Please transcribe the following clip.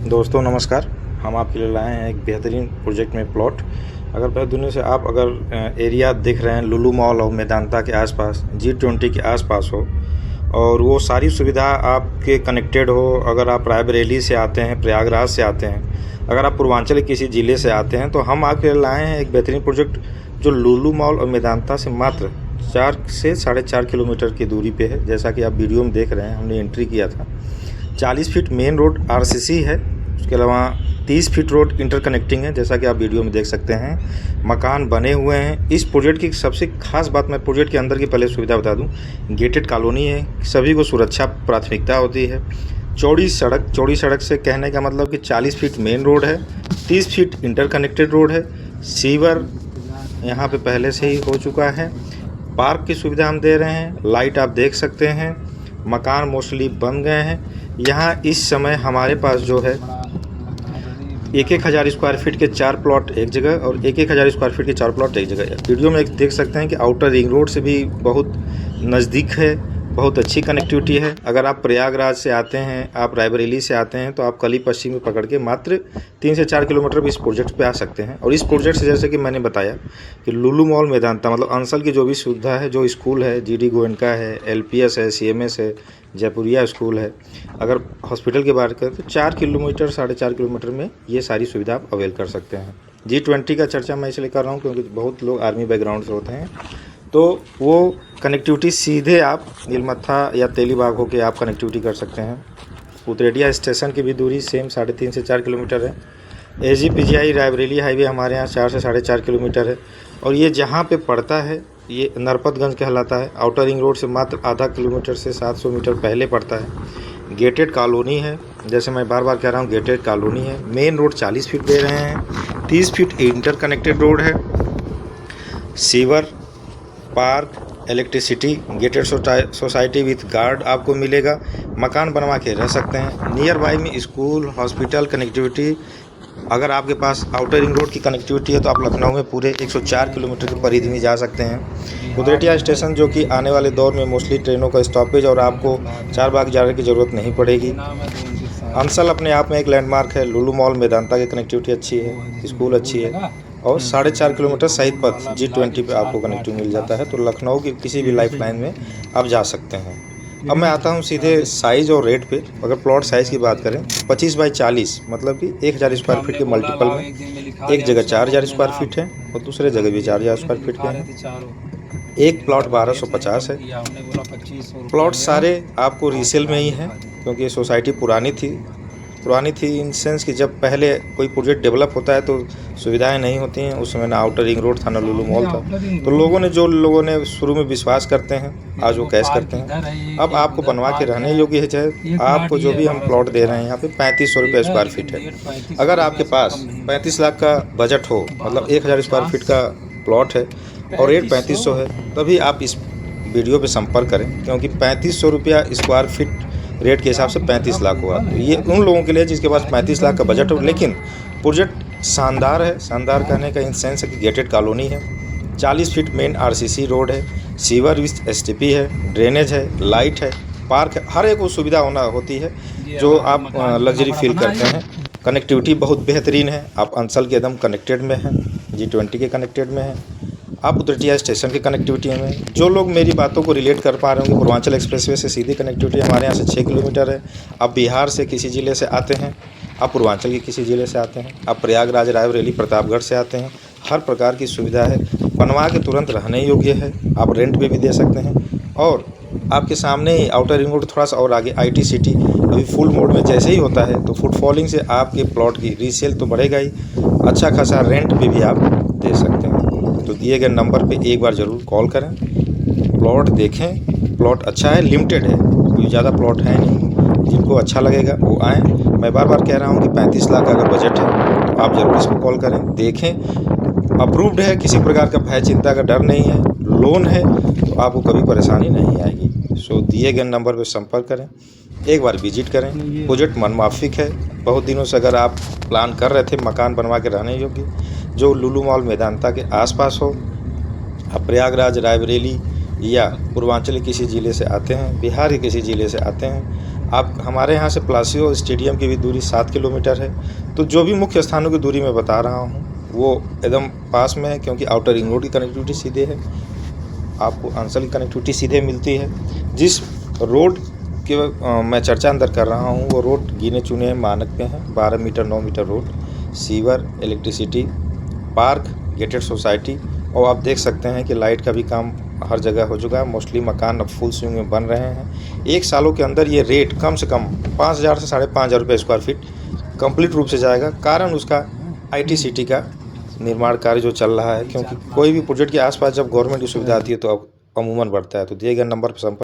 दोस्तों नमस्कार। हम आपके लिए लाए हैं एक बेहतरीन प्रोजेक्ट में प्लॉट। अगर बेहतरीन से आप एरिया देख रहे हैं लुलु मॉल और मेदांता के आसपास, G20 के आसपास हो और वो सारी सुविधा आपके कनेक्टेड हो। अगर आप रायबरेली से आते हैं, प्रयागराज से आते हैं, अगर आप पूर्वांचल के किसी ज़िले से आते हैं, तो हम आपके लिए लाए हैं एक बेहतरीन प्रोजेक्ट जो लुलु मॉल और मेदांता से मात्र 4 से 4.5 किलोमीटर की दूरी पे है। जैसा कि आप वीडियो में देख रहे हैं, हमने एंट्री किया था। 40 फीट मेन रोड RCC है, उसके अलावा 30 फीट रोड इंटरकनेक्टिंग है, जैसा कि आप वीडियो में देख सकते हैं। मकान बने हुए हैं। इस प्रोजेक्ट की सबसे खास बात, मैं प्रोजेक्ट के अंदर की पहले सुविधा बता दूं। गेटेड कॉलोनी है, सभी को सुरक्षा प्राथमिकता होती है। चौड़ी सड़क से कहने का मतलब कि 40 फीट मेन रोड है, 30 फीट इंटरकनेक्टेड रोड है। सीवर यहाँ पे पहले से ही हो चुका है। पार्क की सुविधा हम दे रहे हैं। लाइट आप देख सकते हैं। मकान मोस्टली बन गए हैं। यहाँ इस समय हमारे पास जो है 1,000 स्क्वायर फीट के 4 प्लॉट एक जगह और 1,000 स्क्वायर फीट के 4 प्लॉट एक जगह। वीडियो में देख सकते हैं कि आउटर रिंग रोड से भी बहुत नज़दीक है, बहुत अच्छी कनेक्टिविटी है। अगर आप प्रयागराज से आते हैं, आप रायबरेली से आते हैं, तो आप कली पश्चिम में पकड़ के मात्र 3 से 4 किलोमीटर भी इस प्रोजेक्ट पे आ सकते हैं। और इस प्रोजेक्ट से, जैसे कि मैंने बताया कि लुलु मॉल मेदांता मतलब अंसल की जो भी सुविधा है, जो स्कूल है, GD गोयनका है, LPS है, CMS है, जयपुरिया स्कूल है, अगर हॉस्पिटल की बात करें तो 4 किलोमीटर 4.5 किलोमीटर में ये सारी सुविधा आप अवेल कर सकते हैं। G20 का चर्चा मैं इसलिए कर रहा हूँ क्योंकि बहुत लोग आर्मी बैकग्राउंड से होते हैं, तो वो कनेक्टिविटी सीधे आप नीलमत्था या तेलीबाग होके आप कनेक्टिविटी कर सकते हैं। उतरेडिया स्टेशन की भी दूरी सेम 3.5 से 4 किलोमीटर है। AG-PGI रायबरेली हाईवे हमारे यहाँ 4 से 4.5 किलोमीटर है। और ये जहाँ पे पड़ता है ये नरपतगंज कहलाता है। आउटर रिंग रोड से मात्र आधा किलोमीटर से 700 मीटर पहले पड़ता है। गेटेड कॉलोनी है, जैसे मैं बार बार कह रहा हूँ, गेटेड कॉलोनी है। मेन रोड 40 फीट दे रहे हैं, 30 फीट इंटरकनेक्टेड रोड है। Sewer, park, electricity, gated society with guard आपको मिलेगा। मकान बनवा के रह सकते हैं। नियर बाई में स्कूल, हॉस्पिटल कनेक्टिविटी। अगर आपके पास आउटर रिंग रोड की कनेक्टिविटी है तो आप लखनऊ में पूरे 104 किलोमीटर की परिधि में जा सकते हैं। उतरेटिया स्टेशन जो कि आने वाले दौर में मोस्टली ट्रेनों का स्टॉपेज और आपको चारबाग जाने की ज़रूरत नहीं पड़ेगी। अंसल अपने आप में एक लैंडमार्क है। लुलु मॉल मेदांता की कनेक्टिविटी अच्छी है, स्कूल अच्छी है और 4.5 किलोमीटर शहीद पथ G20 पे आपको कनेक्टिव मिल जाता है। तो लखनऊ की किसी भी लाइफ लाइन में आप जा सकते हैं। अब मैं आता हूँ सीधे साइज़ और रेट पे। अगर प्लॉट साइज़ की बात करें 25 बाई 40 मतलब कि 1,000 स्क्वायर फीट के मल्टीपल में एक जगह 4,000 स्क्वायर फीट है और दूसरे जगह भी 4,000 स्क्वायर फीट के हैं। एक प्लॉट 1250 है। प्लॉट सारे आपको रीसेल में ही हैं क्योंकि ये सोसाइटी पुरानी थी इन सेंस कि जब पहले कोई प्रोजेक्ट डेवलप होता है तो सुविधाएं नहीं होती हैं। उस समय ना आउटर रिंग रोड था, ना लुलु मॉल था। तो लोगों ने शुरू में विश्वास करते हैं, आज वो कैश करते हैं। अब आपको बनवा के रहने योग्य है। चाहे आपको जो भी हम प्लॉट दे रहे हैं यहाँ पे 3500 रुपये स्क्वायर फीट है। अगर आपके पास 35 लाख का बजट हो, मतलब 1,000 स्क्वायर फीट का प्लॉट है और रेट 3500 है, तभी आप इस वीडियो पे संपर्क करें क्योंकि 3500 रुपया स्क्वायर फीट रेट के हिसाब से 35 लाख हुआ। तो ये उन लोगों के लिए जिसके पास 35 लाख का बजट हो, लेकिन प्रोजेक्ट शानदार है। शानदार कहने का इन सेंस है कि गेटेड कॉलोनी है, 40 फीट मेन RCC रोड है, सीवर विथ STP है, ड्रेनेज है, लाइट है, पार्क है। हर एक वो सुविधा होती है जो आप लग्जरी फील करते हैं। कनेक्टिविटी बहुत बेहतरीन है। आप अंसल के एकदम कनेक्टेड में हैं, G20 के कनेक्टेड में हैं, आप उतरेटिया स्टेशन की कनेक्टिविटी में। जो लोग मेरी बातों को रिलेट कर पा रहे होंगे, पूर्वांचल एक्सप्रेसवे से सीधी कनेक्टिविटी हमारे यहाँ से 6 किलोमीटर है। आप बिहार से किसी ज़िले से आते हैं, आप पूर्वांचल के किसी ज़िले से आते हैं, आप प्रयागराज, रायबरेली, प्रतापगढ़ से आते हैं, हर प्रकार की सुविधा है। बनवा के तुरंत रहने योग्य है। आप रेंट पे भी दे सकते हैं। और आपके सामने ही आउटर रिंग रोड थोड़ा सा और आगे IT सिटी अभी फुल मोड में जैसे ही होता है तो फुटफॉलिंग से आपके प्लॉट की रीसेल तो बढ़ेगा ही, अच्छा खासा रेंट पे भी आप दे सकते हैं। तो दिए गए नंबर पे एक बार ज़रूर कॉल करें, प्लॉट देखें। प्लॉट अच्छा है, लिमिटेड है, कोई ज़्यादा प्लॉट है नहीं। जिनको अच्छा लगेगा वो आएँ। मैं बार बार कह रहा हूँ कि 35 लाख का अगर बजट है तो आप ज़रूर इसको कॉल करें, देखें। अप्रूव्ड है, किसी प्रकार का भय चिंता का डर नहीं है, लोन है, तो आपको कभी परेशानी नहीं आएगी। सो दिए गए नंबर पर संपर्क करें, एक बार विजिट करें। प्रोजेक्ट मनमाफिक है। बहुत दिनों से अगर आप प्लान कर रहे थे मकान बनवा के रहने योग्य, जो लुलु मॉल मेदांता के आसपास हो, आप प्रयागराज, रायबरेली या पूर्वांचल के किसी ज़िले से आते हैं, बिहार के किसी ज़िले से आते हैं, आप हमारे यहाँ से प्लासियो स्टेडियम की भी दूरी 7 किलोमीटर है। तो जो भी मुख्य स्थानों की दूरी मैं बता रहा हूँ वो एकदम पास में है, क्योंकि आउटर रिंग रोड की कनेक्टिविटी सीधे है, आपको आंचलिक कनेक्टिविटी सीधे मिलती है। जिस रोड के मैं चर्चा अंदर कर रहा हूँ वो रोड गिने चुने मानक पे हैं। 12 metre 9 metre road, sewer, electricity, park, gated society, और आप देख सकते हैं कि लाइट का भी काम हर जगह हो चुका है। मोस्टली मकान अब फुल स्विंग में बन रहे हैं। 1 सालों के अंदर ये रेट कम से कम 5,000 से 5,500 रुपये स्क्वायर फीट कंप्लीट रूप से जाएगा। कारण उसका IT-सिटी का निर्माण कार्य जो चल रहा है, क्योंकि कोई भी प्रोजेक्ट के आसपास जब गवर्नमेंट की सुविधा आती है तो अब अमूमन बढ़ता है। तो दिए गए नंबर पर संपर्क